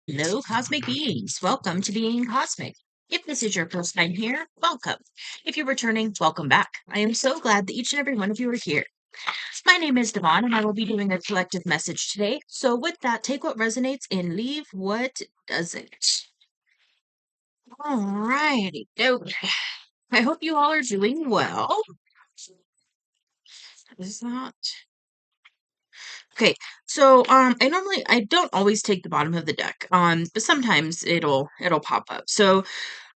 Hello, cosmic beings. Welcome to Being Cosmick. If this is your first time here, welcome. If you're returning, welcome back. I am so glad that each and every one of you are here. My name is Devon, and I will be doing a collective message today. So, with that, take what resonates and leave what doesn't. Alrighty. Okay. I hope you all are doing well. Is that okay? So, I don't always take the bottom of the deck. But sometimes it'll pop up. So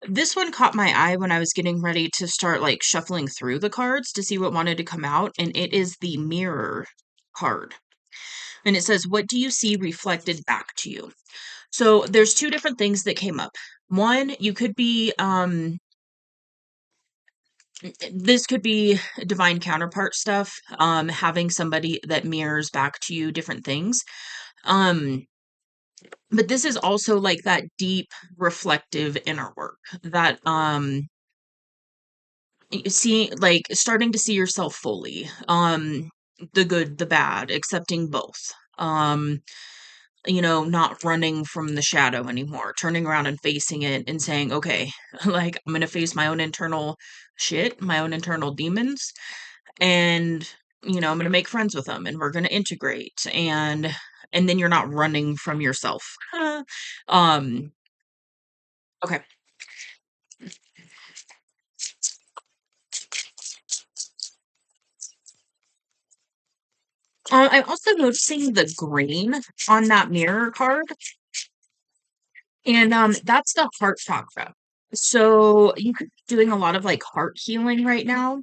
this one caught my eye when I was getting ready to start like shuffling through the cards to see what wanted to come out, and it is the mirror card. And it says, "What do you see reflected back to you?" So there's two different things that came up. One, you could be this could be divine counterpart stuff, having somebody that mirrors back to you different things. Um but this is also like that deep reflective inner work that see, like, starting to see yourself fully, the good, the bad, accepting both. Not running from the shadow anymore, turning around and facing it and saying, okay, like, I'm gonna face my own internal shit, my own internal demons, and I'm gonna make friends with them and we're gonna integrate, and then you're not running from yourself. um okay. I'm also noticing the green on that mirror card. And that's the heart chakra. So you could be doing a lot of like heart healing right now.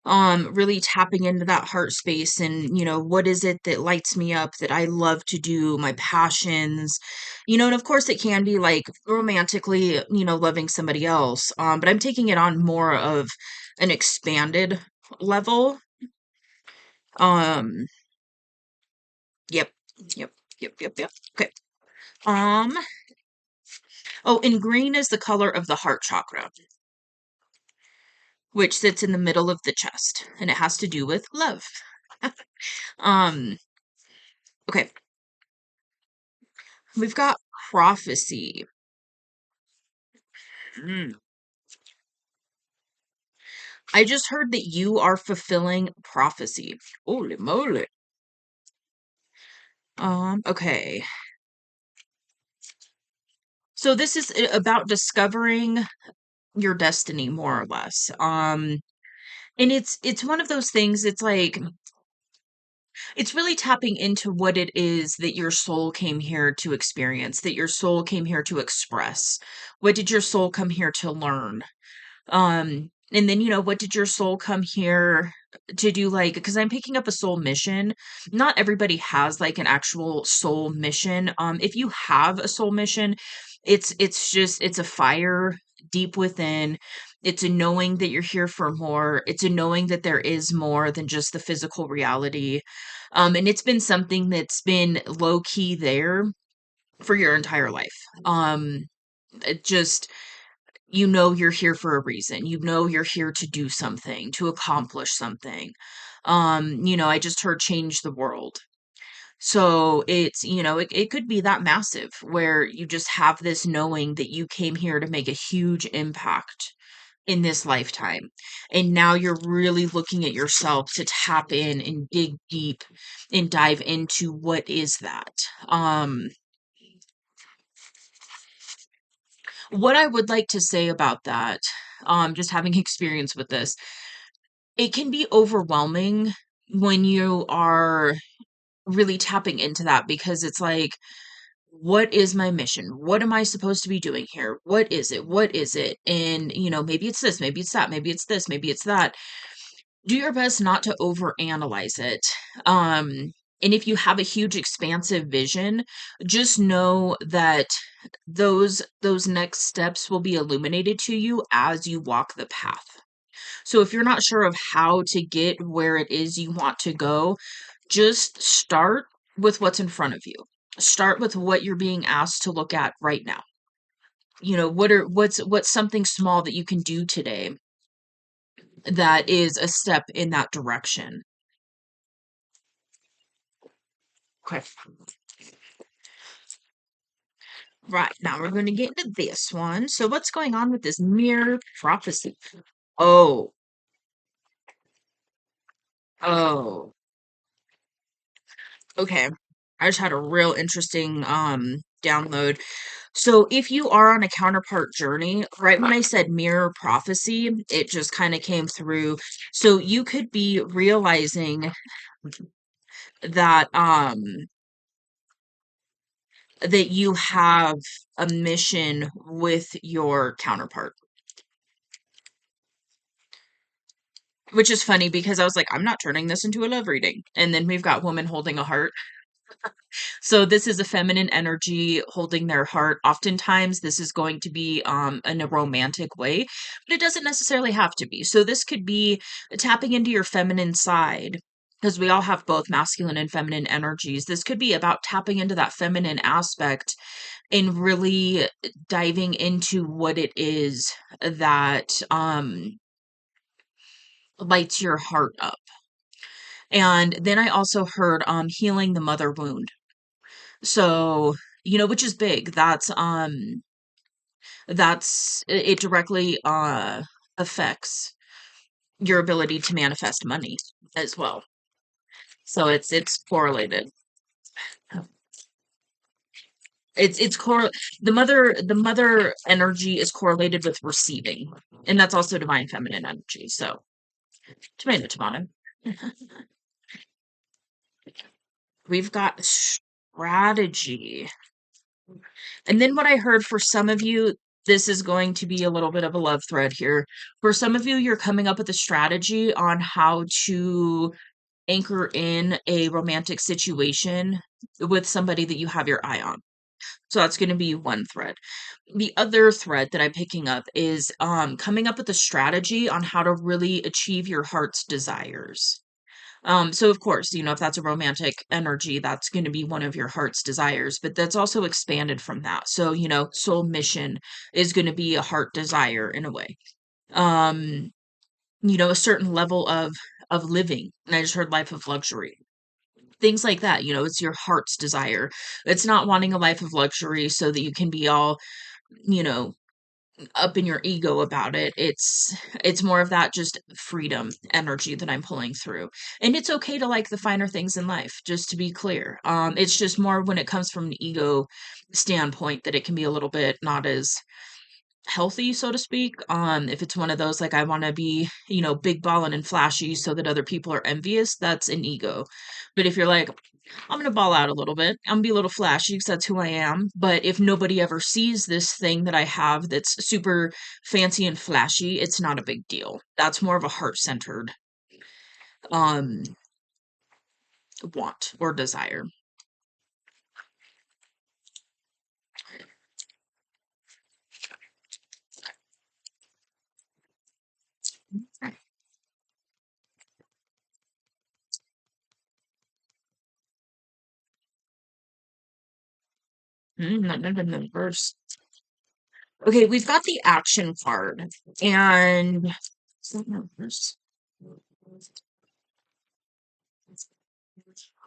Really tapping into that heart space and what is it that lights me up that I love to do, my passions. And of course it can be like romantically, loving somebody else. But I'm taking it on more of an expanded level. Um, yep, yep. Okay. Um, oh, and green is the color of the heart chakra, which sits in the middle of the chest, and it has to do with love. um, okay, we've got prophecy. Mm. I just heard that you are fulfilling prophecy. Holy moly. Okay. So this is about discovering your destiny, more or less. And it's one of those things, it's like it's really tapping into what it is that your soul came here to experience, that your soul came here to express. What did your soul come here to learn? And then, what did your soul come here to do? Like, because I'm picking up a soul mission. Not everybody has like an actual soul mission. If you have a soul mission, it's a fire deep within. It's a knowing that you're here for more. It's a knowing that there is more than just the physical reality. And it's been something that's been low key there for your entire life. It just you're here for a reason. You're here to do something, to accomplish something. I just heard change the world. So it's, it could be that massive where you just have this knowing that you came here to make a huge impact in this lifetime. And now you're really looking at yourself to tap in and dig deep and dive into what is that. What I would like to say about that, just having experience with this, it can be overwhelming when you are really tapping into that because it's like, what is my mission? What am I supposed to be doing here? What is it? What is it? And, maybe it's this, maybe it's that, maybe it's this, maybe it's that. Do your best not to overanalyze it. Um, and if you have a huge expansive vision, just know that those next steps will be illuminated to you as you walk the path. So if you're not sure of how to get where it is you want to go, just start with what's in front of you. Start with what you're being asked to look at right now. What's something small that you can do today that is a step in that direction. Okay. Right, now we're going to get into this one. So what's going on with this mirror prophecy? Oh, oh, okay. I just had a real interesting download. So if you are on a counterpart journey, right when I said mirror prophecy, it just kind of came through. So you could be realizing that that you have a mission with your counterpart. Which is funny because I was like, I'm not turning this into a love reading. And then we've got woman holding a heart. So this is a feminine energy holding their heart. Oftentimes this is going to be in a romantic way, but it doesn't necessarily have to be. So this could be tapping into your feminine side because we all have both masculine and feminine energies. This could be about tapping into that feminine aspect and really diving into what it is that lights your heart up. And then I also heard healing the mother wound. So, which is big. It directly affects your ability to manifest money as well. So it's correlated. It's core the mother energy is correlated with receiving. And that's also divine feminine energy. So tomato tomato. We've got strategy. And then what I heard for some of you, this is going to be a little bit of a love thread here. For some of you, you're coming up with a strategy on how to anchor in a romantic situation with somebody that you have your eye on. So that's going to be one thread. The other thread that I'm picking up is coming up with a strategy on how to really achieve your heart's desires. So of course, if that's a romantic energy, that's going to be one of your heart's desires, but that's also expanded from that. So, soul mission is going to be a heart desire in a way. Um, a certain level of living. And I just heard life of luxury. Things like that, it's your heart's desire. It's not wanting a life of luxury so that you can be all, you know, up in your ego about it. It's more of that just freedom energy that I'm pulling through. And it's okay to like the finer things in life, just to be clear. It's just more when it comes from an ego standpoint that it can be a little bit not as healthy, so to speak. If it's one of those like I want to be, big ballin' and flashy so that other people are envious, that's an ego. But if you're like, I'm gonna ball out a little bit, I'm gonna be a little flashy because that's who I am. But if nobody ever sees this thing that I have that's super fancy and flashy, it's not a big deal. That's more of a heart-centered um want or desire. Not in the verse. Okay, we've got the action card, and is that in the verse?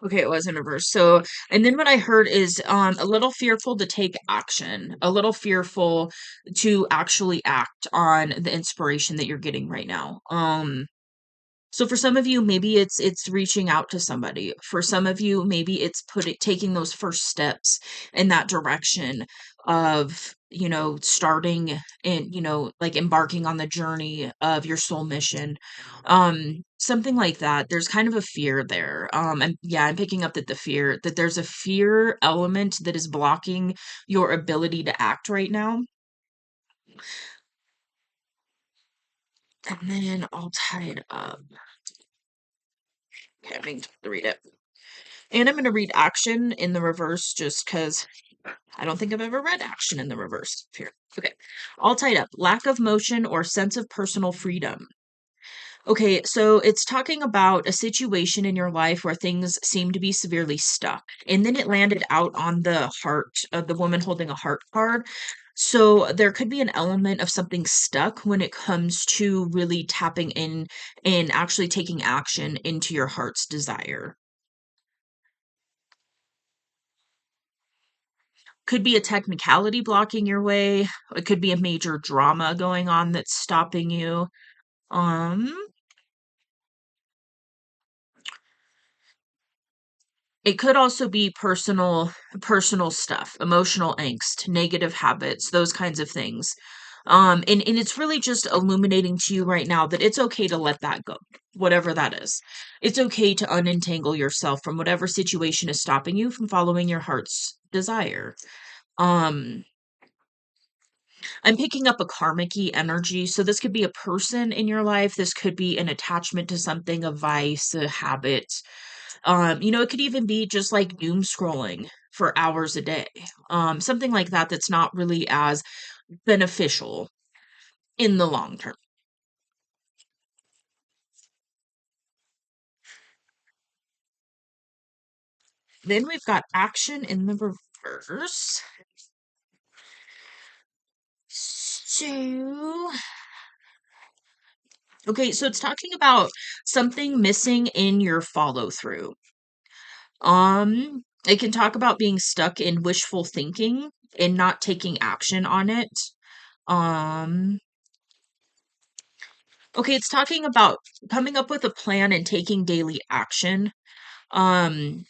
Okay, it was in reverse. So, and then what I heard is a little fearful to take action, a little fearful to actually act on the inspiration that you're getting right now. So for some of you, maybe it's reaching out to somebody. For some of you, maybe it's taking those first steps in that direction of, starting and, like embarking on the journey of your soul mission. Something like that. There's kind of a fear there. And yeah, I'm picking up that there's a fear element that is blocking your ability to act right now. And then I'll tie it up. Okay, I'm going to read it. And I'm going to read action in the reverse just because I don't think I've ever read action in the reverse. Here. Okay. All tied up. Lack of motion or sense of personal freedom. Okay, so it's talking about a situation in your life where things seem to be severely stuck. And then it landed out on the heart of the woman holding a heart card. So there could be an element of something stuck when it comes to really tapping in and actually taking action into your heart's desire. Could be a technicality blocking your way. It could be a major drama going on that's stopping you. Um, it could also be personal stuff, emotional angst, negative habits, those kinds of things. And it's really just illuminating to you right now that it's okay to let that go, whatever that is. It's okay to unentangle yourself from whatever situation is stopping you from following your heart's desire. Um, I'm picking up a karmic-y energy. So this could be a person in your life. This could be an attachment to something, a vice, a habit. It could even be just like doom scrolling for hours a day. Something like that that's not really as beneficial in the long term. Then we've got action in the reverse. So, okay, so it's talking about something missing in your follow through. It can talk about being stuck in wishful thinking and not taking action on it. Um, okay, it's talking about coming up with a plan and taking daily action. Um,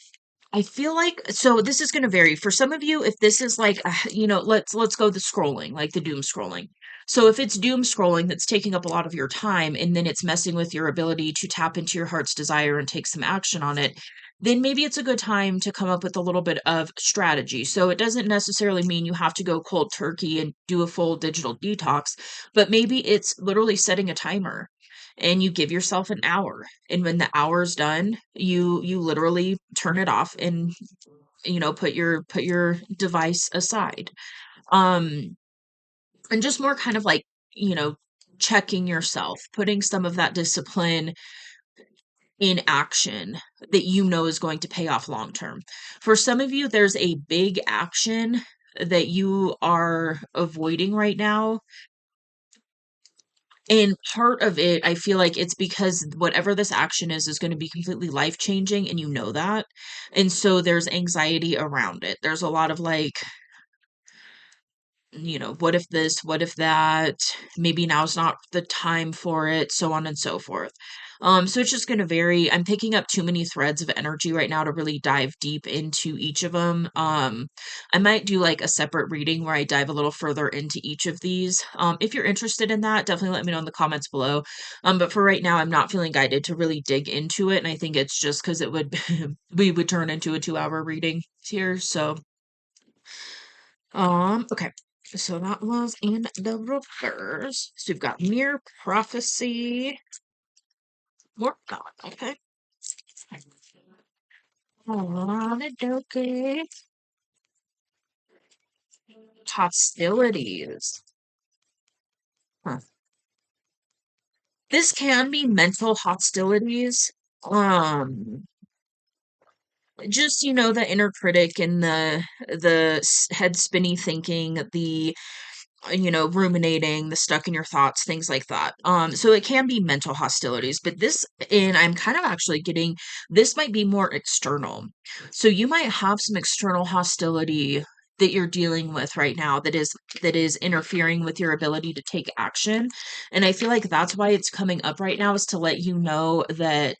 I feel like so this is going to vary for some of you if this is like let's go the scrolling, like the doom scrolling. So if it's doom scrolling that's taking up a lot of your time and then it's messing with your ability to tap into your heart's desire and take some action on it, then maybe it's a good time to come up with a little bit of strategy. So it doesn't necessarily mean you have to go cold turkey and do a full digital detox, but maybe it's literally setting a timer and you give yourself an hour, and when the hour's done you literally turn it off and put your device aside. um and just more kind of like you know checking yourself, putting some of that discipline in action that is going to pay off long term. For some of you there's a big action that you are avoiding right now. And part of it, I feel like it's because whatever this action is going to be completely life changing, and you know that. And so there's anxiety around it. There's a lot of like, what if this, what if that, maybe now's not the time for it, so on and so forth. So it's just going to vary. I'm picking up too many threads of energy right now to really dive deep into each of them. I might do like a separate reading where I dive a little further into each of these. If you're interested in that, definitely let me know in the comments below. But for right now, I'm not feeling guided to really dig into it, and I think it's just because it would we would turn into a 2-hour reading here. So okay. So that was in the reverse. So we've got mere prophecy. More God, okay. Okay. Hostilities. Huh. This can be mental hostilities. Um, just the inner critic and the head spinny thinking, the ruminating, the stuck in your thoughts, things like that. So it can be mental hostilities, but and I'm kind of actually getting, this might be more external. So you might have some external hostility that you're dealing with right now that is interfering with your ability to take action. And I feel like that's why it's coming up right now, is to let you know that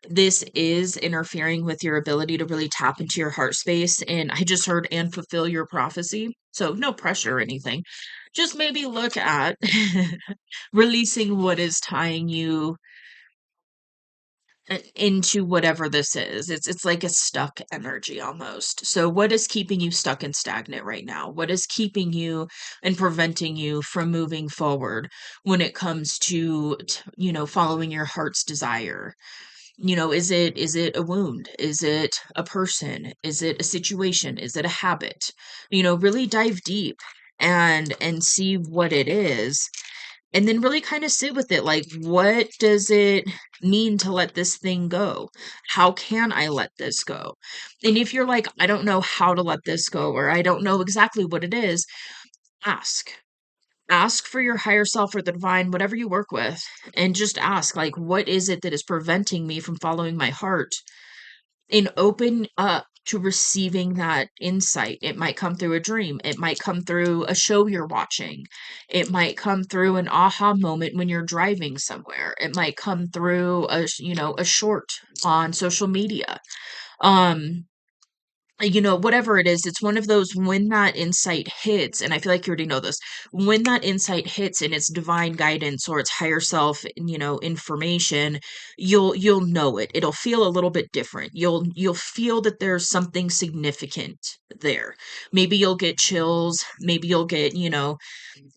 this is interfering with your ability to really tap into your heart space. And I just heard and fulfill your prophecy. So no pressure or anything. Just maybe look at releasing what is tying you into whatever this is. It's like a stuck energy almost. So what is keeping you stuck and stagnant right now? What is keeping you and preventing you from moving forward when it comes to following your heart's desire? Is it a wound? Is it a person? Is it a situation? Is it a habit? Really dive deep and see what it is, and then really kind of sit with it. Like, what does it mean to let this thing go? How can I let this go? And if you're like, I don't know how to let this go, or I don't know exactly what it is, ask. Ask for your higher self or the divine, whatever you work with, and just ask, like, what is it that is preventing me from following my heart? And open up to receiving that insight. It might come through a dream. It might come through a show you're watching. It might come through an aha moment when you're driving somewhere. It might come through a short on social media. Um, whatever it is, it's one of those when that insight hits, and I feel like you already know this, when that insight hits and it's divine guidance or it's higher self, information, you'll know it. It'll feel a little bit different. You'll feel that there's something significant there. Maybe you'll get chills, maybe you'll get,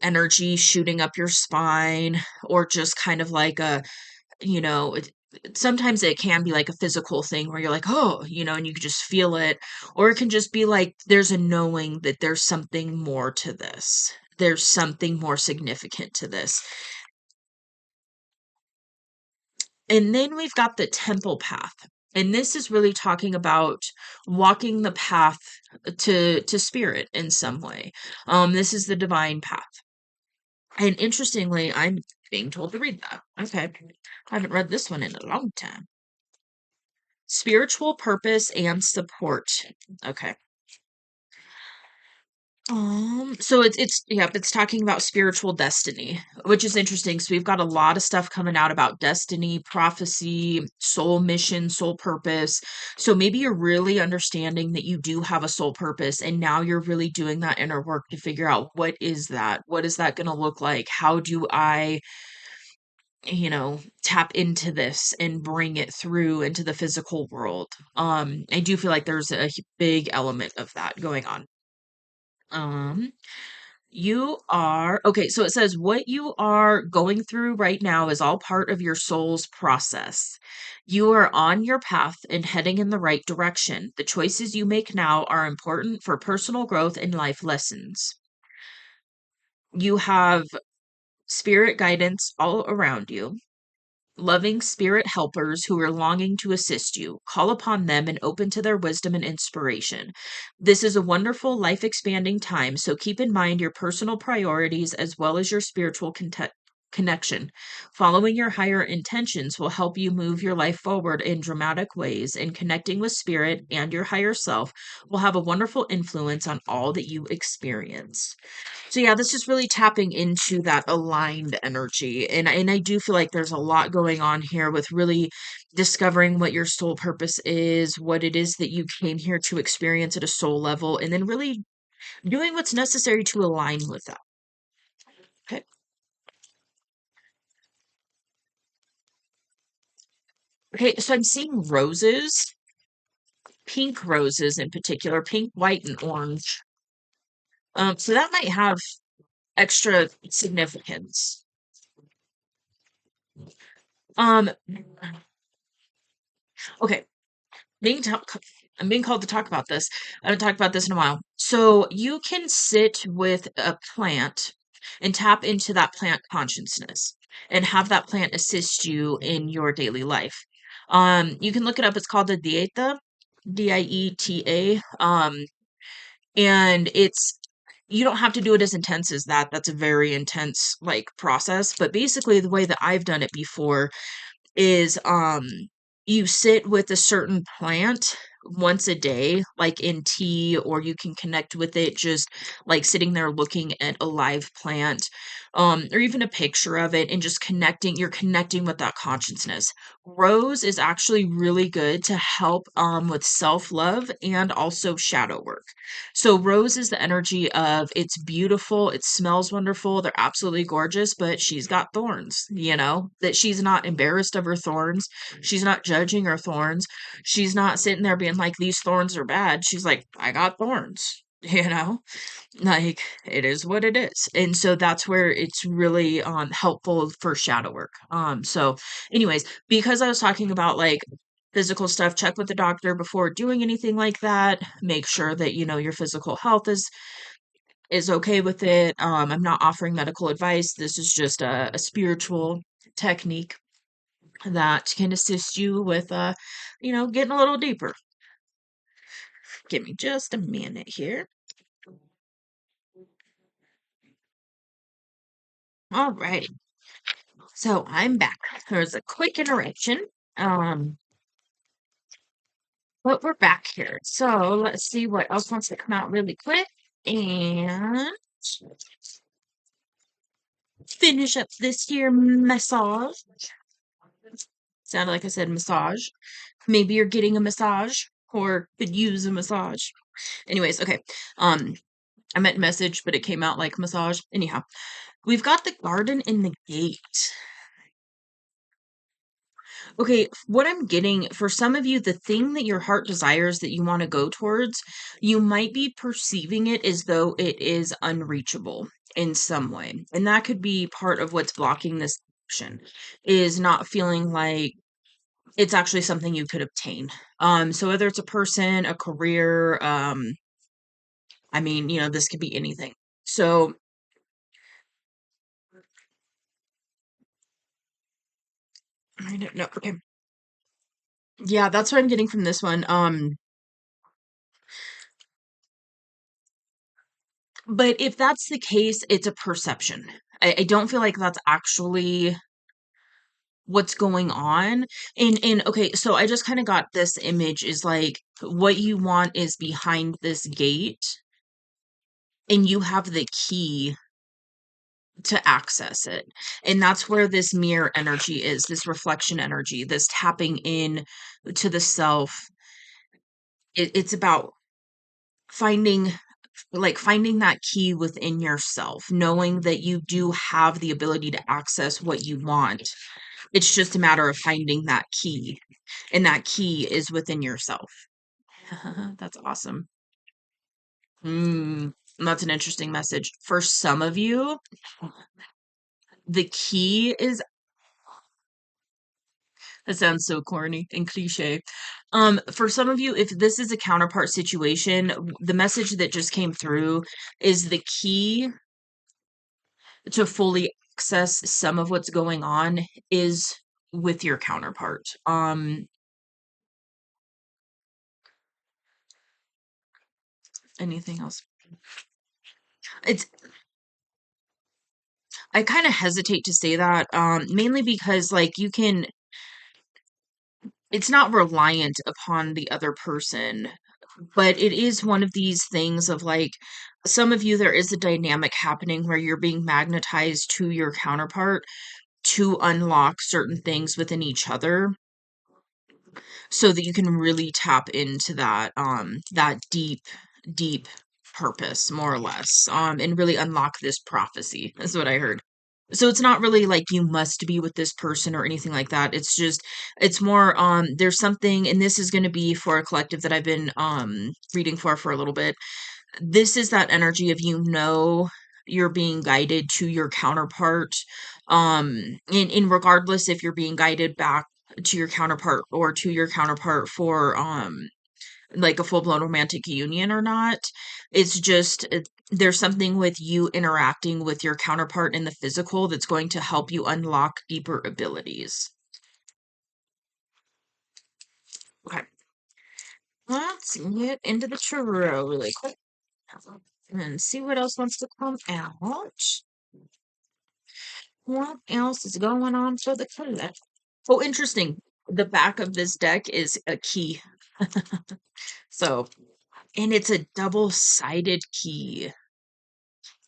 energy shooting up your spine, or just kind of like sometimes it can be like a physical thing where you're like, oh, and you can just feel it. Or it can just be like there's a knowing that there's something more to this. There's something more significant to this. And then we've got the temple path. And this is really talking about walking the path to spirit in some way. This is the divine path. And interestingly, I'm being told to read that. Okay. I haven't read this one in a long time. Spiritual purpose and support. Okay. So it's talking about spiritual destiny, which is interesting. So we've got a lot of stuff coming out about destiny, prophecy, soul mission, soul purpose. So maybe you're really understanding that you do have a soul purpose, and now you're really doing that inner work to figure out what is that? What is that going to look like? How do I tap into this and bring it through into the physical world. I do feel like there's a big element of that going on. Um, you are okay, so it says what you are going through right now is all part of your soul's process. You are on your path and heading in the right direction. The choices you make now are important for personal growth and life lessons. You have spirit guidance all around you. Loving spirit helpers who are longing to assist you. Call upon them and open to their wisdom and inspiration. This is a wonderful, life expanding time, so keep in mind your personal priorities as well as your spiritual connection. Following your higher intentions will help you move your life forward in dramatic ways, and connecting with spirit and your higher self will have a wonderful influence on all that you experience. So yeah, this is really tapping into that aligned energy. And I do feel like there's a lot going on here with really discovering what your soul purpose is, what it is that you came here to experience at a soul level, and then really doing what's necessary to align with that. Okay. Okay, so I'm seeing roses, pink roses in particular, pink, white, and orange. So that might have extra significance. Um, okay, being talk I'm being called to talk about this. I haven't talked about this in a while. So you can sit with a plant and tap into that plant consciousness and have that plant assist you in your daily life. You can look it up. It's called the Dieta, Dieta. And you don't have to do it as intense as that. That's a very intense like process. But basically, the way that I've done it before is you sit with a certain plant once a day, like in tea, or you can connect with it just like sitting there looking at a live plant, or even a picture of it, and just you're connecting with that consciousness. Rose is actually really good to help with self-love and also shadow work. So rose is the energy of it's beautiful, it smells wonderful, they're absolutely gorgeous, but she's got thorns, that she's not embarrassed of her thorns. She's not judging her thorns. She's not sitting there being like, these thorns are bad. She's like, I got thorns, like it is what it is. And so that's where it's really helpful for shadow work. So anyways, because I was talking about like physical stuff, check with the doctor before doing anything like that. Make sure that your physical health is okay with it. I'm not offering medical advice. This is just a spiritual technique that can assist you with getting a little deeper. Give me just a minute here. All right. So I'm back. There was a quick interruption. Um But we're back here. So let's see what else wants to come out really quick and finish up this here massage. Sounded like I said massage. Maybe you're getting a massage or could use a massage. Anyways, okay. I meant message, but it came out like massage. Anyhow, we've got the garden in the gate. Okay, what I'm getting for some of you, the thing that your heart desires that you want to go towards, you might be perceiving it as though it is unreachable in some way. And that could be part of what's blocking this action, is not feeling like it's actually something you could obtain. So whether it's a person, a career, I mean, this could be anything. So I don't know. Okay. Yeah, that's what I'm getting from this one. But if that's the case, it's a perception. I don't feel like that's actually what's going on. And okay, so I just kind of got this image is like what you want is behind this gate, and you have the key to access it. And that's where this mirror energy is, this reflection energy, this tapping in to the self. It's about finding finding that key within yourself, knowing that you do have the ability to access what you want. It's just a matter of finding that key, and that key is within yourself. That's awesome. That's an interesting message. For some of you, the key is, that sounds so corny and cliche. For some of you, if this is a counterpart situation, the message that just came through is the key to fully access some of what's going on is with your counterpart. Anything else? It's I kind of hesitate to say that, mainly because like it's not reliant upon the other person, but it is one of these things of like some of you, there is a dynamic happening where you're being magnetized to your counterpart to unlock certain things within each other so that you can really tap into that deep purpose more or less, and really unlock this prophecy is what I heard. So it's not really like you must be with this person or anything like that. It's just it's more there's something, and this is going to be for a collective that I've been reading for a little bit. This is that energy of you're being guided to your counterpart, in regardless if you're being guided back to your counterpart or to your counterpart for like a full-blown romantic union or not. It's just there's something with you interacting with your counterpart in the physical that's going to help you unlock deeper abilities. Okay, let's get into the tarot really quick and see what else wants to come out. What else is going on for the collective? Oh, interesting. The back of this deck is a key. So, and it's a double-sided key.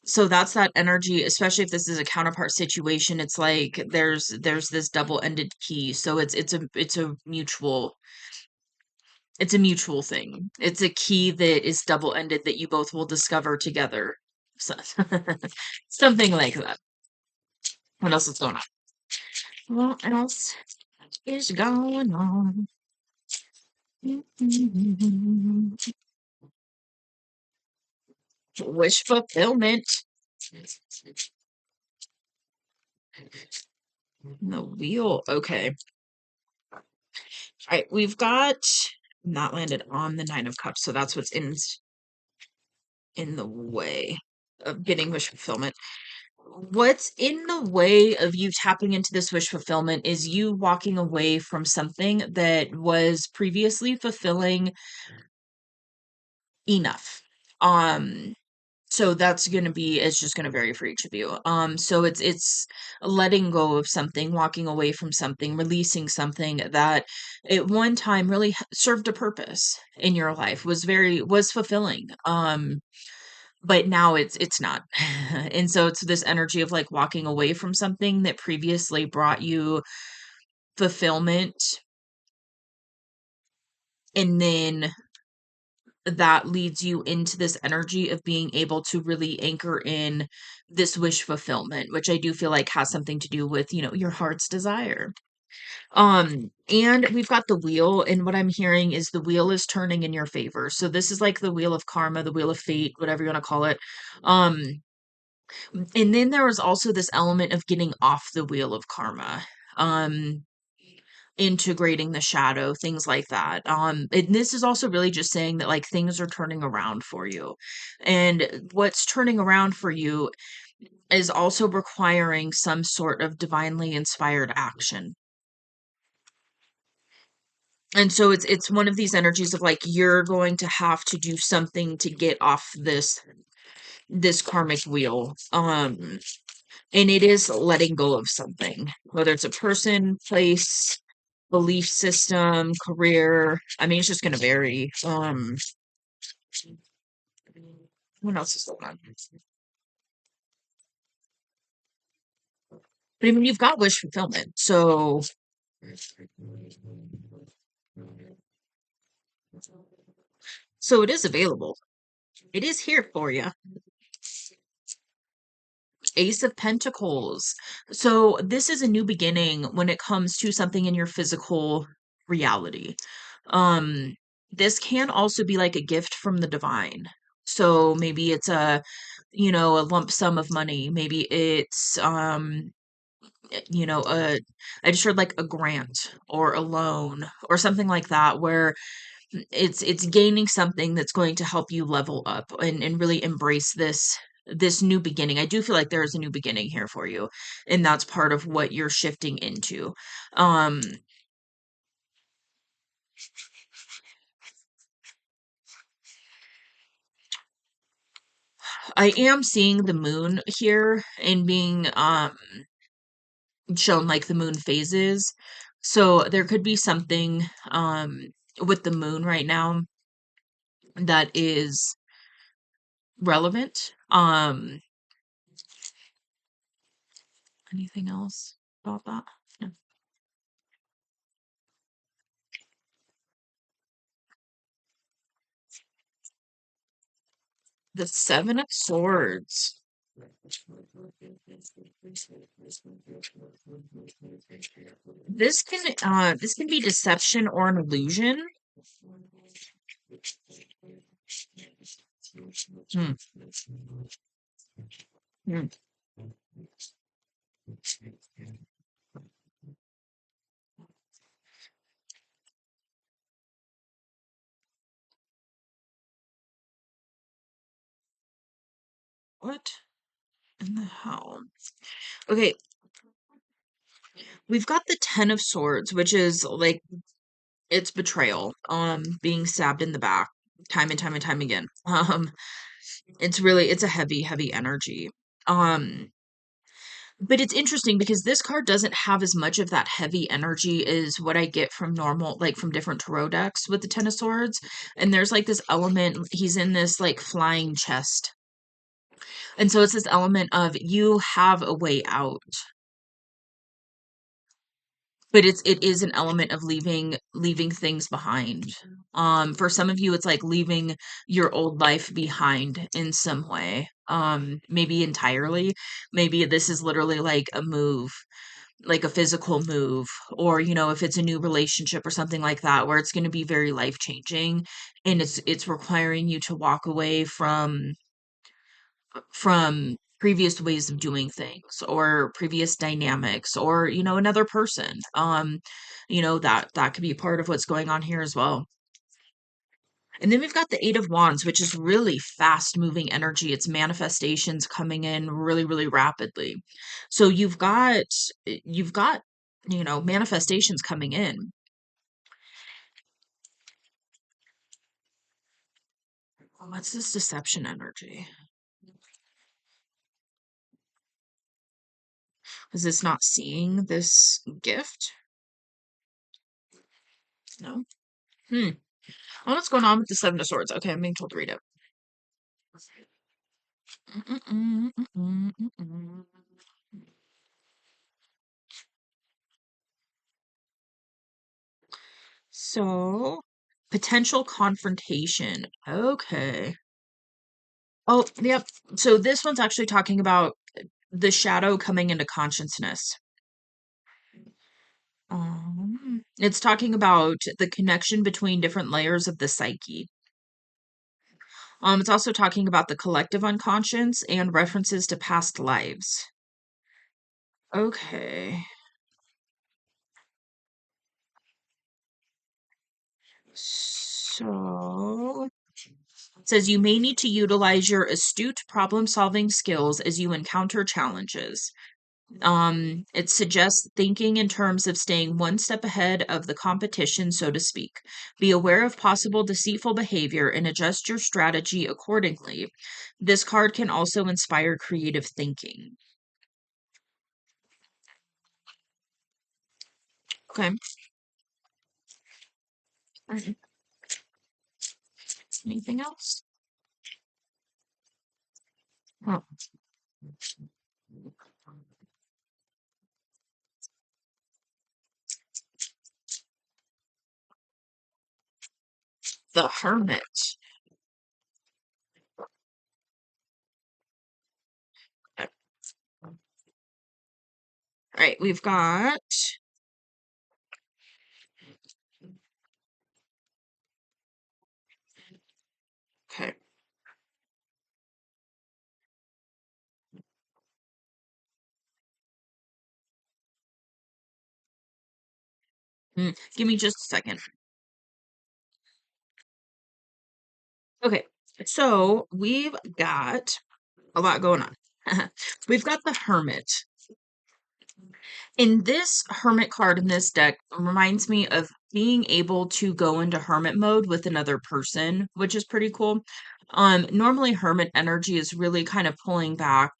So that's that energy, especially if this is a counterpart situation. It's like there's this double-ended key. So it's a mutual thing. It's a key that is double-ended that you both will discover together. So, something like that. What else is going on? What else is going on? Wish fulfillment. The wheel. Okay. All right. We've got not landed on the Nine of Cups, so that's what's in the way of getting wish fulfillment. What's in the way of you tapping into this wish fulfillment is you walking away from something that was previously fulfilling enough. Um, So that's going to be, it's just going to vary for each of you. So it's letting go of something, walking away from something, releasing something that at one time really served a purpose in your life, was fulfilling. But now it's not. And so it's this energy of like walking away from something that previously brought you fulfillment, and then that leads you into this energy of being able to really anchor in this wish fulfillment, which I do feel like has something to do with, your heart's desire. And we've got the wheel, and what I'm hearing is the wheel is turning in your favor. So this is like the wheel of karma, the wheel of fate, whatever you want to call it. Um, and then there was also this element of getting off the wheel of karma. Um, integrating the shadow, things like that. And this is also really just saying that like things are turning around for you. And what's turning around for you is also requiring some sort of divinely inspired action. And so it's one of these energies of like you're going to have to do something to get off this karmic wheel. And it is letting go of something, whether it's a person, place, belief system, career. I mean, it's just going to vary. What else is going on? But I mean, you've got wish fulfillment, so it is available. It is here for you. Ace of Pentacles. So this is a new beginning when it comes to something in your physical reality. Um, this can also be like a gift from the divine. So maybe it's a lump sum of money. Maybe it's I just heard like a grant or a loan or something like that where it's gaining something that's going to help you level up and really embrace this new beginning. I do feel like there is a new beginning here for you, and that's part of what you're shifting into. Um, I am seeing the moon here and being shown like the moon phases. So there could be something with the moon right now that is relevant. Anything else about that? No. The Seven of Swords. This can be deception or an illusion. Hmm. Hmm. What in the hell? Okay, we've got the Ten of Swords, which is like it's betrayal, being stabbed in the back time and time and time again. It's a heavy, heavy energy. Um, but it's interesting because this card doesn't have as much of that heavy energy as what I get from normal, like from different tarot decks with the Ten of Swords. And there's like this element, he's in this like flying chest. And so it's this element of you have a way out, but it is an element of leaving things behind. For some of you, it's like leaving your old life behind in some way. Maybe entirely. Maybe this is literally like a move, like a physical move, or if it's a new relationship or something like that where it's going to be very life changing, and it's requiring you to walk away from previous ways of doing things or previous dynamics or another person. That could be part of what's going on here as well. And then we've got the Eight of Wands, which is really fast moving energy. It's manifestations coming in really, really rapidly. So you've got manifestations coming in. What's this deception energy? Is this not seeing this gift? No. Hmm. Oh, what's going on with the Seven of Swords? Okay, I'm being told to read it. So, potential confrontation. Okay. Oh, yep. So this one's actually talking about the shadow coming into consciousness. It's talking about the connection between different layers of the psyche. It's also talking about the collective unconscious and references to past lives. Okay. So it says you may need to utilize your astute problem-solving skills as you encounter challenges. It suggests thinking in terms of staying one step ahead of the competition, so to speak. Be aware of possible deceitful behavior and adjust your strategy accordingly. This card can also inspire creative thinking. Okay. All right. Anything else? Oh, the Hermit. All right, we've got. Okay. Give me just a second. Okay, so we've got a lot going on. We've got the Hermit. In this Hermit card in this deck reminds me of being able to go into Hermit mode with another person, which is pretty cool. Normally Hermit energy is really kind of pulling back,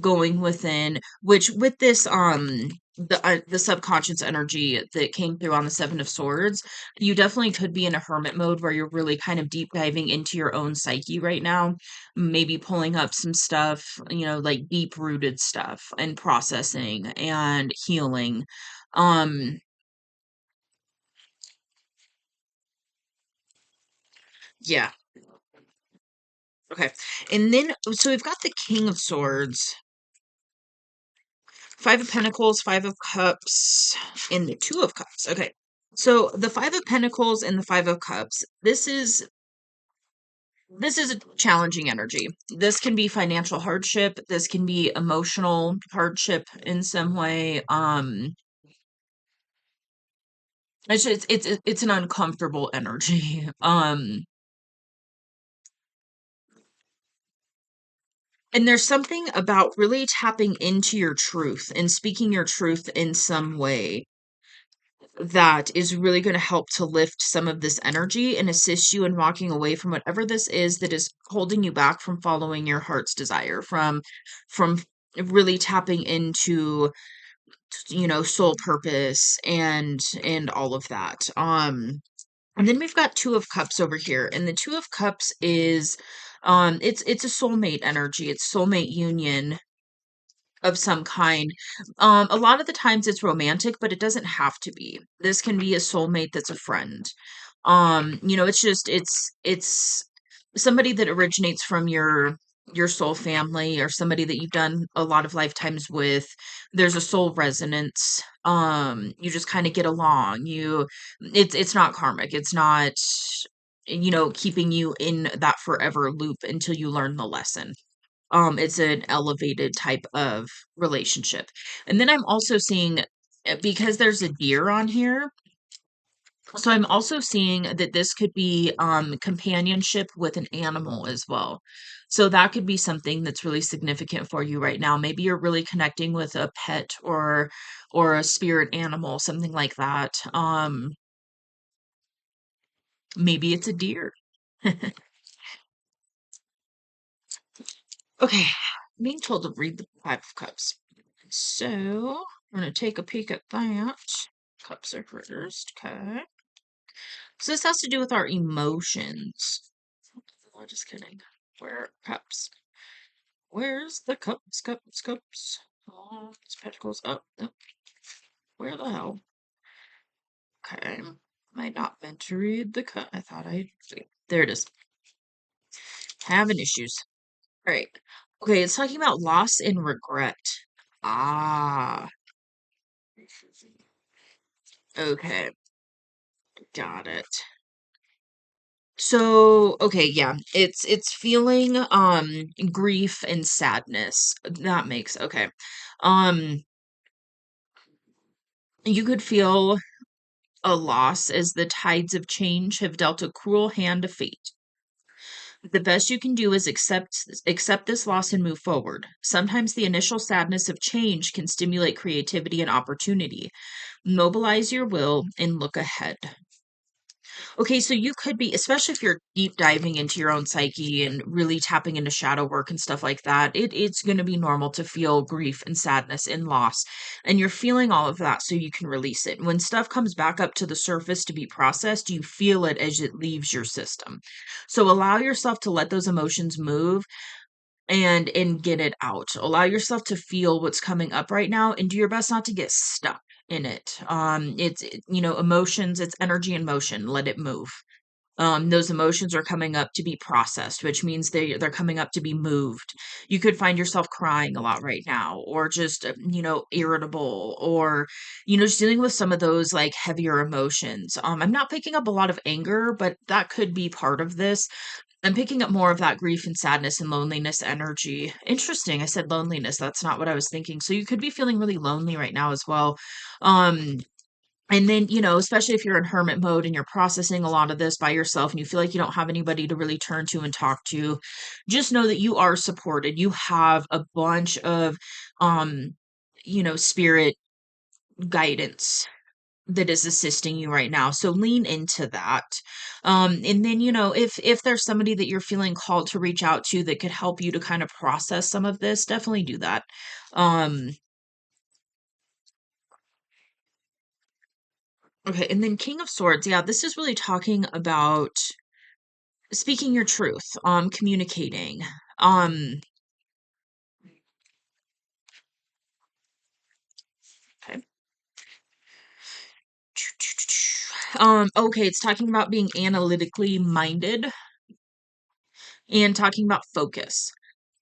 going within, which with this the subconscious energy that came through on the Seven of Swords, you definitely could be in a hermit mode where you're really kind of deep diving into your own psyche right now, maybe pulling up some stuff, like deep rooted stuff and processing and healing. Um yeah, okay. And then so we've got the King of Swords, Five of Pentacles, Five of Cups, and the Two of Cups. Okay. So the Five of Pentacles and the Five of Cups, this is a challenging energy. This can be financial hardship, this can be emotional hardship in some way. It's an uncomfortable energy. And there's something about really tapping into your truth and speaking your truth in some way that is really going to help to lift some of this energy and assist you in walking away from whatever this is that is holding you back from following your heart's desire, from really tapping into soul purpose and all of that. And then we've got Two of Cups over here, and the Two of Cups is it's a soulmate energy, it's soulmate union of some kind. A lot of the times it's romantic, but it doesn't have to be. This can be a soulmate that's a friend. It's somebody that originates from your soul family, or somebody that you've done a lot of lifetimes with. There's a soul resonance. You just kind of get along. It's not karmic. It's not keeping you in that forever loop until you learn the lesson. It's an elevated type of relationship. And then I'm also seeing, because there's a deer on here, so I'm also seeing that this could be companionship with an animal as well. So that could be something that's really significant for you right now. Maybe you're really connecting with a pet or a spirit animal, something like that. Maybe it's a deer. Okay, I'm being told to read the Five of Cups. So, I'm going to take a peek at that. Cups are reversed. Okay. So, this has to do with our emotions. Oh, just kidding. Where are cups? Where's the cups, cups, cups? Oh, it's pentacles. Oh, no. Where the hell? Okay. Am I not meant to read the cup? I thought I. There it is. Having issues. All right. Okay, it's talking about loss and regret. Ah, okay. Got it. So, okay, yeah. It's feeling grief and sadness. That makes okay. Um you could feel a loss as the tides of change have dealt a cruel hand to fate. The best you can do is accept this loss and move forward. Sometimes the initial sadness of change can stimulate creativity and opportunity. Mobilize your will and look ahead. Okay, so you could be, especially if you're deep diving into your own psyche and really tapping into shadow work and stuff like that, it's going to be normal to feel grief and sadness and loss. And you're feeling all of that so you can release it. When stuff comes back up to the surface to be processed, you feel it as it leaves your system. So allow yourself to let those emotions move and get it out. Allow yourself to feel what's coming up right now and do your best not to get stuck in it. Emotions, it's energy and motion. Let it move. Those emotions are coming up to be processed, which means they're coming up to be moved. You could find yourself crying a lot right now, or just irritable, or just dealing with some of those like heavier emotions. I'm not picking up a lot of anger, but that could be part of this. I'm picking up more of that grief and sadness and loneliness energy. Interesting. I said loneliness. That's not what I was thinking. So you could be feeling really lonely right now as well. Um, and then, especially if you're in hermit mode and you're processing a lot of this by yourself and you feel like you don't have anybody to really turn to and talk to, just know that you are supported. You have a bunch of, um, spirit guidance that is assisting you right now. So lean into that. And then, if there's somebody that you're feeling called to reach out to that could help you to kind of process some of this, definitely do that. Um, okay. And then King of Swords. Yeah, this is really talking about speaking your truth, communicating. Um, okay. Okay, it's talking about being analytically minded and talking about focus.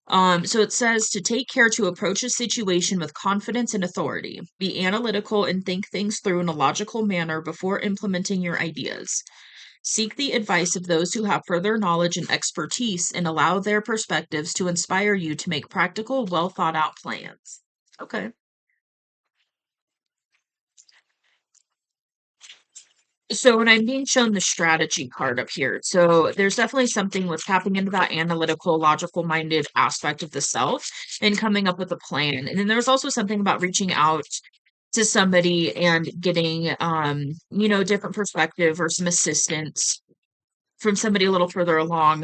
So it says to take care to approach a situation with confidence and authority. Be analytical and think things through in a logical manner before implementing your ideas. Seek the advice of those who have further knowledge and expertise and allow their perspectives to inspire you to make practical, well thought out plans. Okay. So when I'm being shown the strategy card up here, so there's definitely something with tapping into that analytical, logical minded aspect of the self and coming up with a plan. And then there's also something about reaching out to somebody and getting different perspective or some assistance from somebody a little further along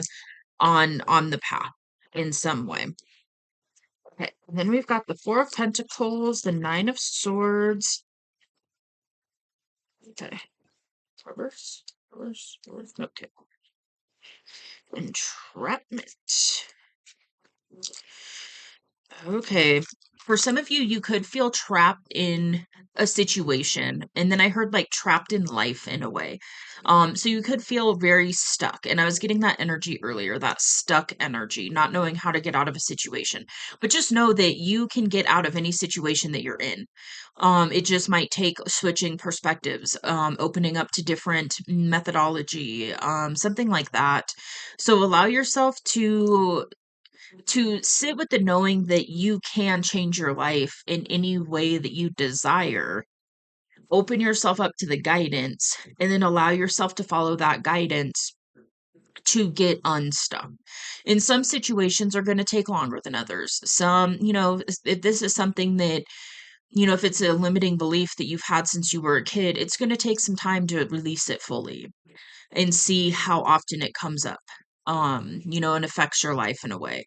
on the path in some way. Okay. And then we've got the Four of Pentacles, the Nine of Swords. Okay. Reverse, reverse, reverse. Okay. Entrapment. Okay. For some of you, you could feel trapped in a situation. And then I heard like trapped in life in a way. So you could feel very stuck. And I was getting that energy earlier, that stuck energy, not knowing how to get out of a situation. But just know that you can get out of any situation that you're in. It just might take switching perspectives, opening up to different methodology, something like that. So allow yourself to sit with the knowing that you can change your life in any way that you desire. Open yourself up to the guidance and then allow yourself to follow that guidance to get unstuck. In some situations are going to take longer than others. Some, if this is something that, if it's a limiting belief that you've had since you were a kid, it's going to take some time to release it fully and see how often it comes up, and affects your life in a way.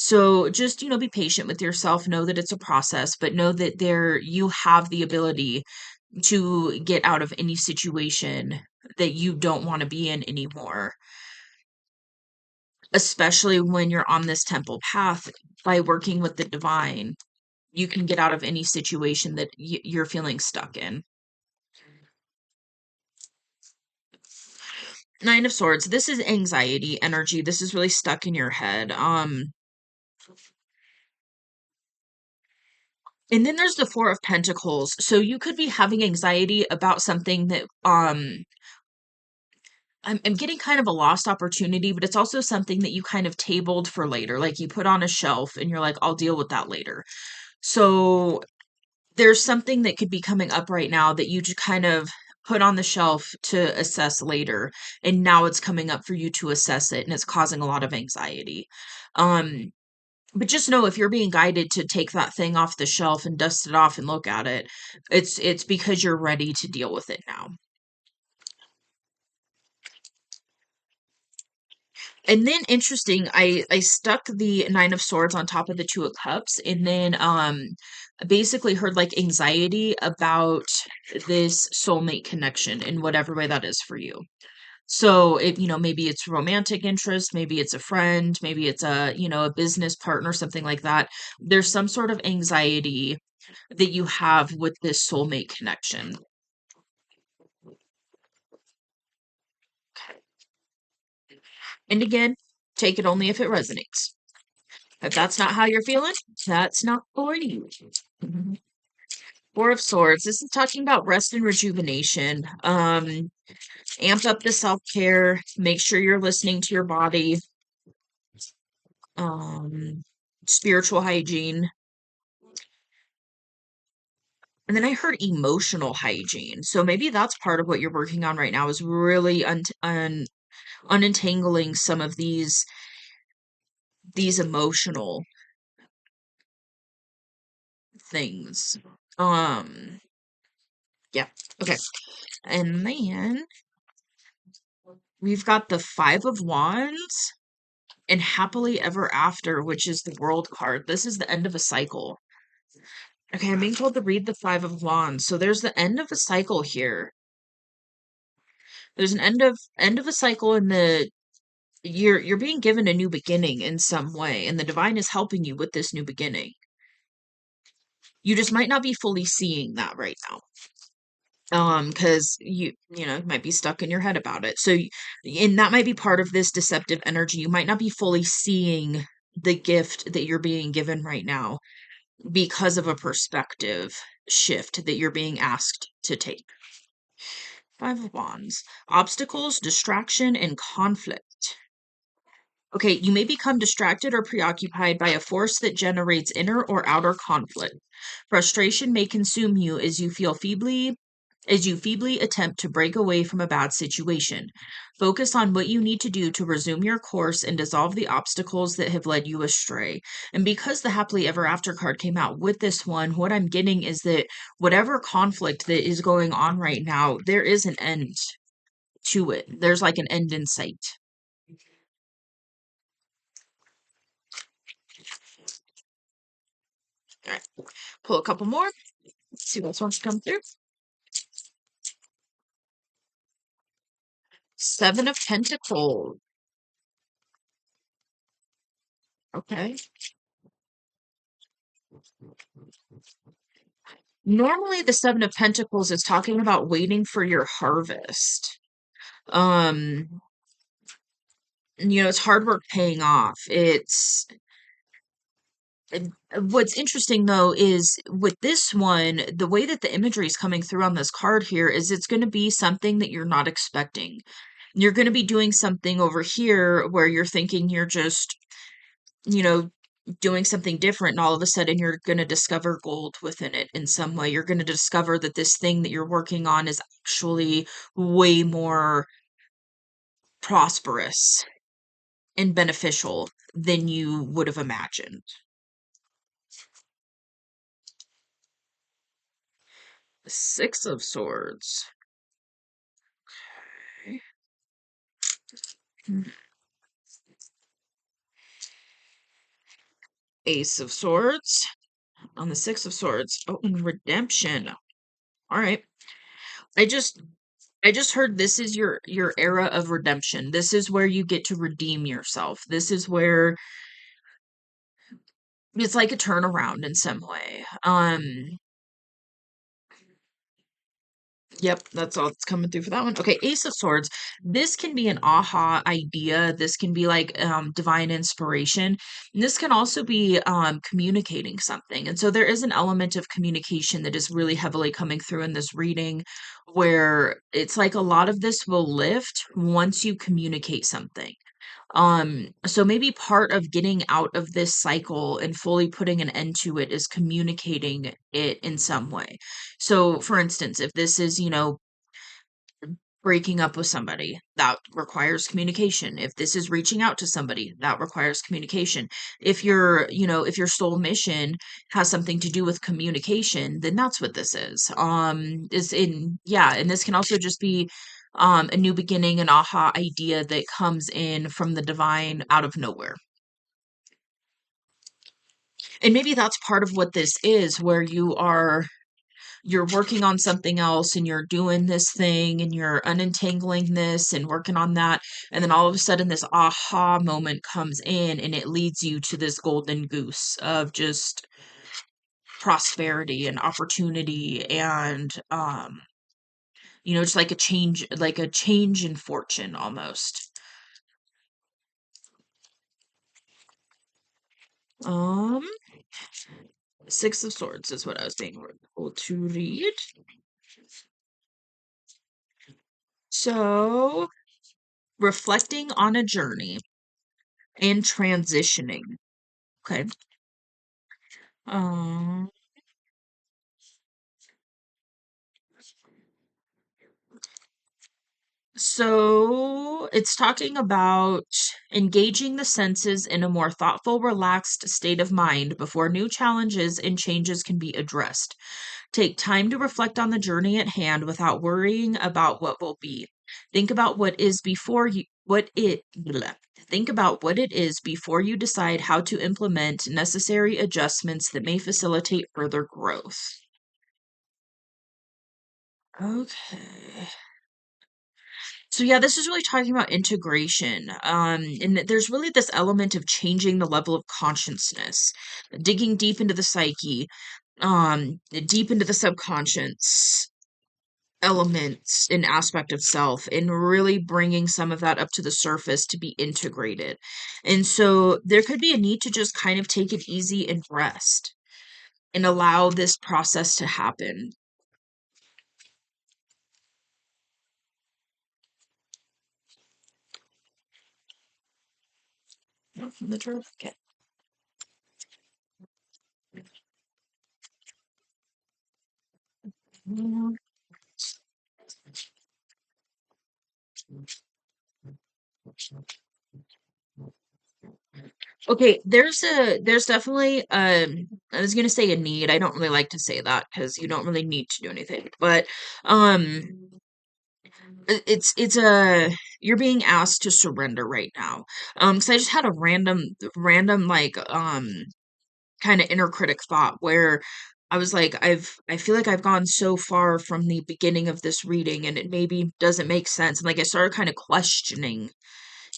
So just, be patient with yourself. Know that it's a process, but know that you have the ability to get out of any situation that you don't want to be in anymore, especially when you're on this temple path. By working with the divine, you can get out of any situation that you're feeling stuck in. Nine of Swords. This is anxiety energy. This is really stuck in your head. And then there's the Four of Pentacles. So you could be having anxiety about something that I'm getting kind of a lost opportunity, but it's also something that you kind of tabled for later. Like you put on a shelf and you're like, I'll deal with that later. So there's something that could be coming up right now that you just kind of put on the shelf to assess later. And now it's coming up for you to assess it and it's causing a lot of anxiety. Um, but just know if you're being guided to take that thing off the shelf and dust it off and look at it, it's because you're ready to deal with it now. And then interesting, I stuck the Nine of Swords on top of the Two of Cups, and then basically heard like anxiety about this soulmate connection in whatever way that is for you. So it, maybe it's romantic interest, maybe it's a friend, maybe it's a business partner, something like that. There's some sort of anxiety that you have with this soulmate connection. And again, take it only if it resonates. If that's not how you're feeling, that's not for you. Mhm. Four of Swords. This is talking about rest and rejuvenation. Amp up the self-care. Make sure you're listening to your body. Um, Spiritual hygiene. And then I heard emotional hygiene. So maybe that's part of what you're working on right now is really unentangling some of these emotional things. Um, yeah. Okay. And then we've got the Five of Wands and Happily Ever After, which is the World card. This is the end of a cycle. Okay, I'm being told to read the Five of Wands. So there's the end of a cycle here. There's an end of a cycle in the you're being given a new beginning in some way, and the divine is helping you with this new beginning. You just might not be fully seeing that right now. Because you might be stuck in your head about it. So and that might be part of this deceptive energy. You might not be fully seeing the gift that you're being given right now because of a perspective shift that you're being asked to take. Five of Wands. Obstacles, distraction, and conflict. Okay, you may become distracted or preoccupied by a force that generates inner or outer conflict. Frustration may consume you as you feebly attempt to break away from a bad situation. Focus on what you need to do to resume your course and dissolve the obstacles that have led you astray. And because the Happily Ever After card came out with this one, what I'm getting is that whatever conflict that is going on right now, there is an end to it. There's like an end in sight. All right, pull a couple more. Let's see what wants to come through. Seven of Pentacles. Okay. Normally, the Seven of Pentacles is talking about waiting for your harvest. Um, it's hard work paying off. What's interesting though is with this one, the way that the imagery is coming through on this card here is it's going to be something that you're not expecting. You're going to be doing something over here where you're thinking you're just, you know, doing something different, and all of a sudden you're going to discover gold within it in some way. You're going to discover that this thing that you're working on is actually way more prosperous and beneficial than you would have imagined. Six of Swords. Okay. Ace of Swords on the Six of Swords. Oh, and redemption. All right. I just I just heard this is your era of redemption. This is where you get to redeem yourself. This is where it's like a turnaround in some way. Yep, that's all that's coming through for that one. Okay, Ace of Swords. This can be an aha idea. This can be like divine inspiration. And this can also be communicating something. And so there is an element of communication that is really heavily coming through in this reading where it's like a lot of this will lift once you communicate something. So maybe part of getting out of this cycle and fully putting an end to it is communicating it in some way. So, for instance, if this is, breaking up with somebody, that requires communication. If this is reaching out to somebody, that requires communication. If your soul mission has something to do with communication, then that's what this is in yeah, and this can also just be a new beginning, an aha idea that comes in from the divine out of nowhere. And maybe that's part of what this is, where you're working on something else and you're doing this thing and you're unentangling this and working on that. And then all of a sudden, this aha moment comes in and it leads you to this golden goose of just prosperity and opportunity and, just like a change in fortune almost. Um, Six of Swords is what I was being able to read. So, reflecting on a journey and transitioning. Okay. Um, so it's talking about engaging the senses in a more thoughtful, relaxed state of mind before new challenges and changes can be addressed. Take time to reflect on the journey at hand without worrying about what will be. Think about what is before you what it bleh. Think about what it is before you decide how to implement necessary adjustments that may facilitate further growth. Okay. So yeah, this is really talking about integration. And there's really this element of changing the level of consciousness, digging deep into the psyche, deep into the subconscious elements and aspect of self, and really bringing some of that up to the surface to be integrated. And so there could be a need to just kind of take it easy and rest and allow this process to happen. From the turtle. Okay. Okay, there's definitely I was gonna say a need. I don't really like to say that because you don't really need to do anything. But um it's a you're being asked to surrender right now. Because I just had a random like kind of inner critic thought where I was like, I feel like I've gone so far from the beginning of this reading and it maybe doesn't make sense. And like I started kind of questioning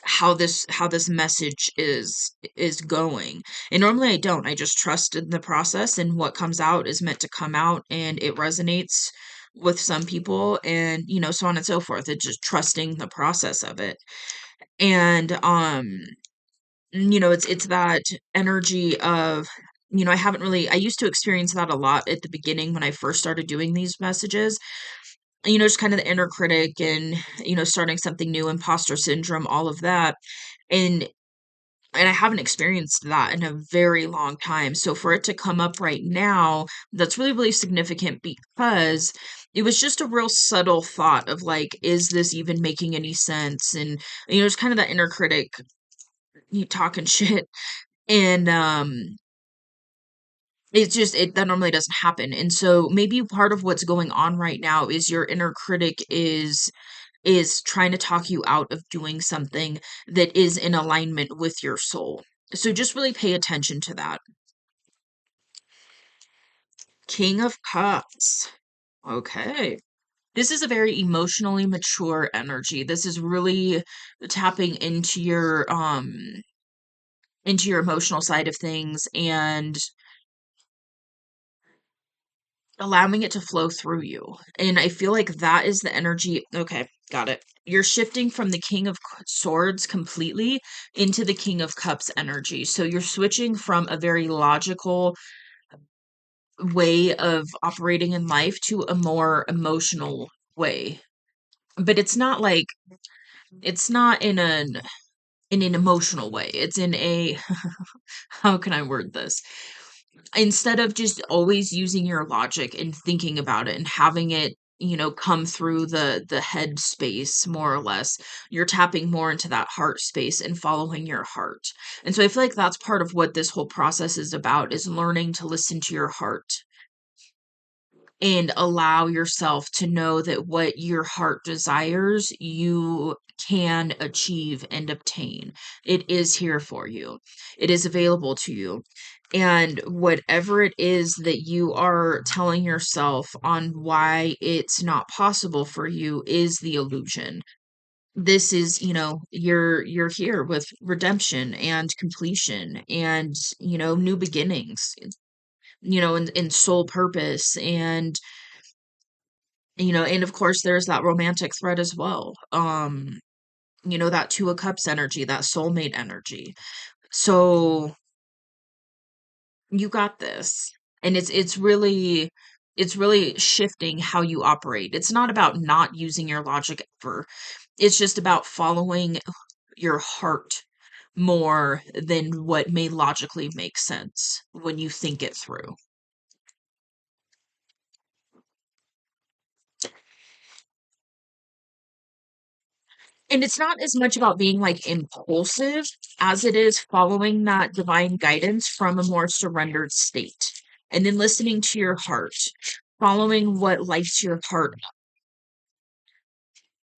how this message is going. And normally I don't. I just trust in the process and what comes out is meant to come out and it resonates with some people and so on and so forth. It's just trusting the process of it. And it's that energy of I used to experience that a lot at the beginning when I first started doing these messages. Just kind of the inner critic and starting something new, imposter syndrome, all of that. And I haven't experienced that in a very long time. So for it to come up right now, that's really, really significant because it was just a real subtle thought of like, is this even making any sense? And it's kind of that inner critic you talking shit. And it's just that normally doesn't happen. And so maybe part of what's going on right now is your inner critic is trying to talk you out of doing something that is in alignment with your soul. So just really pay attention to that. King of Cups. Okay. This is a very emotionally mature energy. This is really tapping into your emotional side of things and allowing it to flow through you. And I feel like that is the energy. Okay, got it. You're shifting from the King of Swords completely into the King of Cups energy. So you're switching from a very logical way of operating in life to a more emotional way. But it's not in an emotional way. It's in a how can I word this? Instead of just always using your logic and thinking about it and having it, come through the head space more or less, you're tapping more into that heart space and following your heart. And so I feel like that's part of what this whole process is about, is learning to listen to your heart and allow yourself to know that what your heart desires, you can achieve and obtain. It is here for you, it is available to you. And whatever it is that you are telling yourself on why it's not possible for you is the illusion. This is, you're here with redemption and completion and, new beginnings, and soul purpose and of course there's that romantic thread as well. That Two of Cups energy, that soulmate energy. So you got this. And it's really shifting how you operate. It's not about not using your logic ever. It's just about following your heart more than what may logically make sense when you think it through. And it's not as much about being like impulsive as it is following that divine guidance from a more surrendered state. And then listening to your heart, following what lights your heart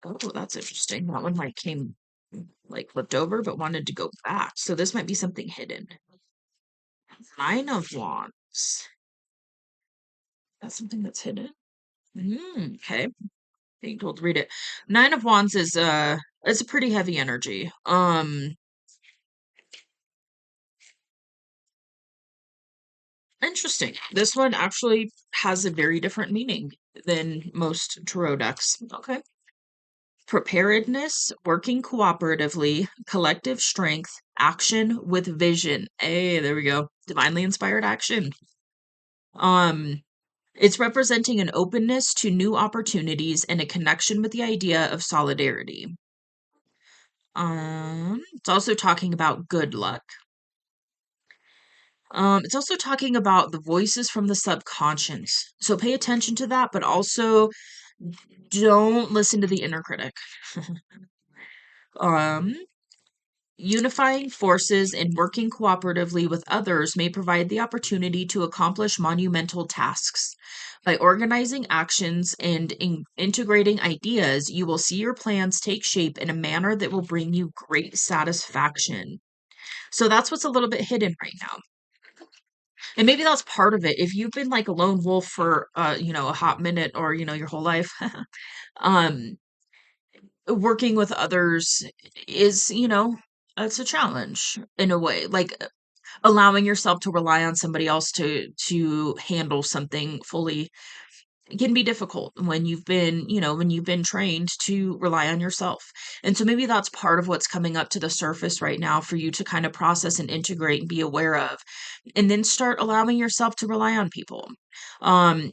up. Oh, that's interesting. That one like came like flipped over but wanted to go back. So this might be something hidden. Nine of Wands. That's something that's hidden. Okay. Being told to read it. Nine of Wands is it's a pretty heavy energy. Interesting. This one actually has a very different meaning than most tarot decks. Okay. Preparedness, working cooperatively, collective strength, action with vision. Hey, there we go. Divinely inspired action. Um, it's representing an openness to new opportunities and a connection with the idea of solidarity. It's also talking about good luck. It's also talking about the voices from the subconscious. So pay attention to that, but also don't listen to the inner critic. Um, Unifying forces and working cooperatively with others may provide the opportunity to accomplish monumental tasks. By organizing actions and integrating ideas, you will see your plans take shape in a manner that will bring you great satisfaction. So that's what's a little bit hidden right now. And maybe that's part of it. If you've been like a lone wolf for a hot minute or, your whole life, um working with others is, it's a challenge in a way. Like allowing yourself to rely on somebody else to handle something fully can be difficult when you've been trained to rely on yourself. And so maybe that's part of what's coming up to the surface right now for you to kind of process and integrate and be aware of, and then start allowing yourself to rely on people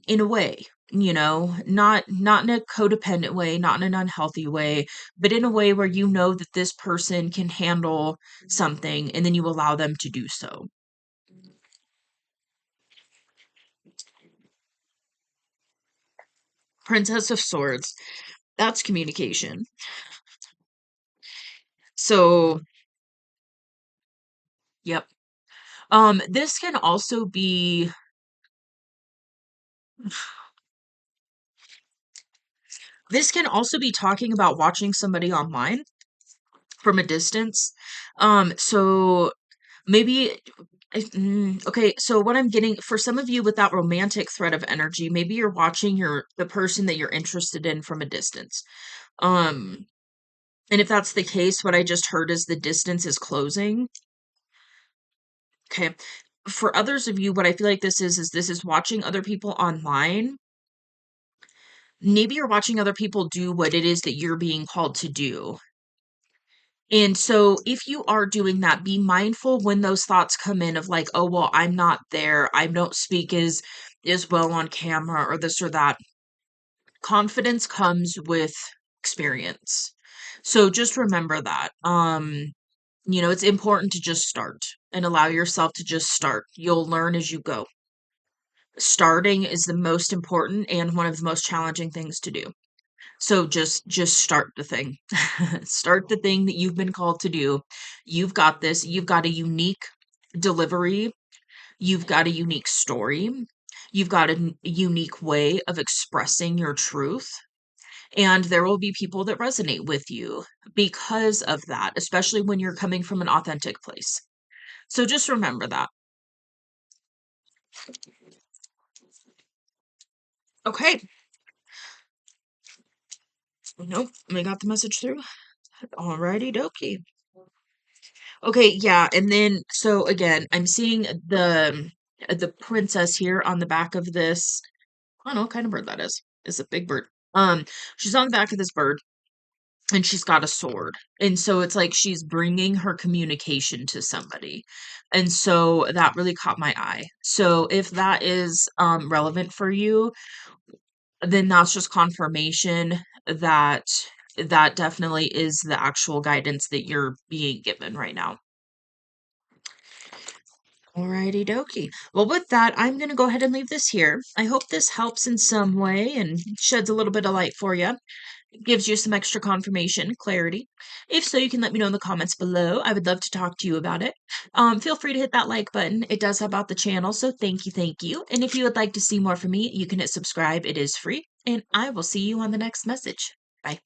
in a way, not in a codependent way, not in an unhealthy way, but in a way where you know that this person can handle something and then you allow them to do so. Princess of Swords, that's communication. So yep. This can also be talking about watching somebody online from a distance. So Maybe okay, so what I'm getting for some of you with that romantic thread of energy, maybe you're watching the person that you're interested in from a distance. Um, and if that's the case, what I just heard is the distance is closing. Okay. For others of you, what I feel like is this is watching other people online. Maybe you're watching other people do what it is that you're being called to do. And so if you are doing that, be mindful when those thoughts come in of like, oh, well, I'm not there. I don't speak as well on camera or this or that. Confidence comes with experience. So just remember that. It's important to just start and allow yourself to just start. You'll learn as you go. Starting is the most important and one of the most challenging things to do. So just start the thing. Start the thing that you've been called to do. You've got this. You've got a unique delivery. You've got a unique story. You've got a unique way of expressing your truth. And there will be people that resonate with you because of that, especially when you're coming from an authentic place. So just remember that. Okay. Nope. We got the message through. Alrighty dokie. Okay, yeah, and then so again, I'm seeing the princess here on the back of this. I don't know what kind of bird that is. It's a big bird. She's on the back of this bird and she's got a sword. And so it's like she's bringing her communication to somebody. And so that really caught my eye. So if that is relevant for you, then that's just confirmation that that definitely is the actual guidance that you're being given right now. Alrighty dokie. Well, with that, I'm going to go ahead and leave this here. I hope this helps in some way and sheds a little bit of light for you. Gives you some extra confirmation, clarity. If so, you can let me know in the comments below. I would love to talk to you about it. Feel free to hit that like button. It does help out the channel, so thank you, thank you. And if you would like to see more from me, you can hit subscribe. It is free. And I will see you on the next message. Bye.